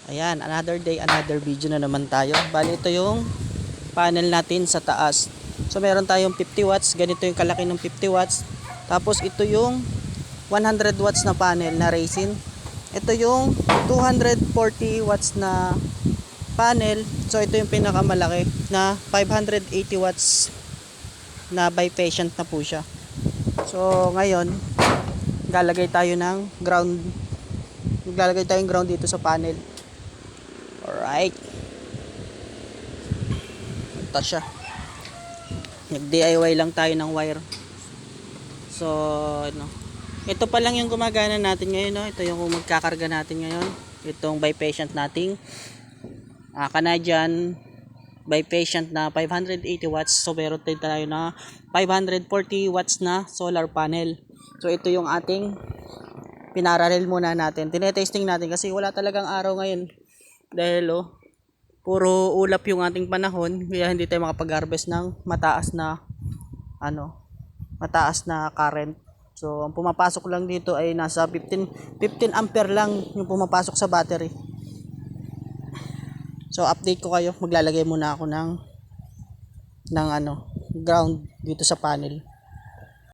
Ayan, another day, another video na naman tayo. Bali ito yung panel natin sa taas. So meron tayong 50 watts, ganito yung kalaki ng 50 watts. Tapos ito yung 100 watts na panel na resin. Ito yung 240 watts na panel. So ito yung pinakamalaki na 580 watts na bifacial na po siya. So ngayon, maglalagay tayo ng ground. Maglalagay tayong ground dito sa panel. Alright. Ito siya. Nag-DIY lang tayo ng wire. So, ito pa lang yung gumagana natin ngayon. No? Ito yung magkakarga natin ngayon. Itong bifacial nating Canadian bifacial na 580 watts. So, meron din tayo na 540 watts na solar panel. So, ito yung ating pinaralel muna natin. Tinetesting natin kasi wala talagang araw ngayon. Dahil puro ulap yung ating panahon, kaya hindi tayo makapag-harvest ng mataas na current. So ang pumapasok lang dito ay nasa 15 ampere lang yung pumapasok sa battery. So update ko kayo, maglalagay muna ako ng ground dito sa panel.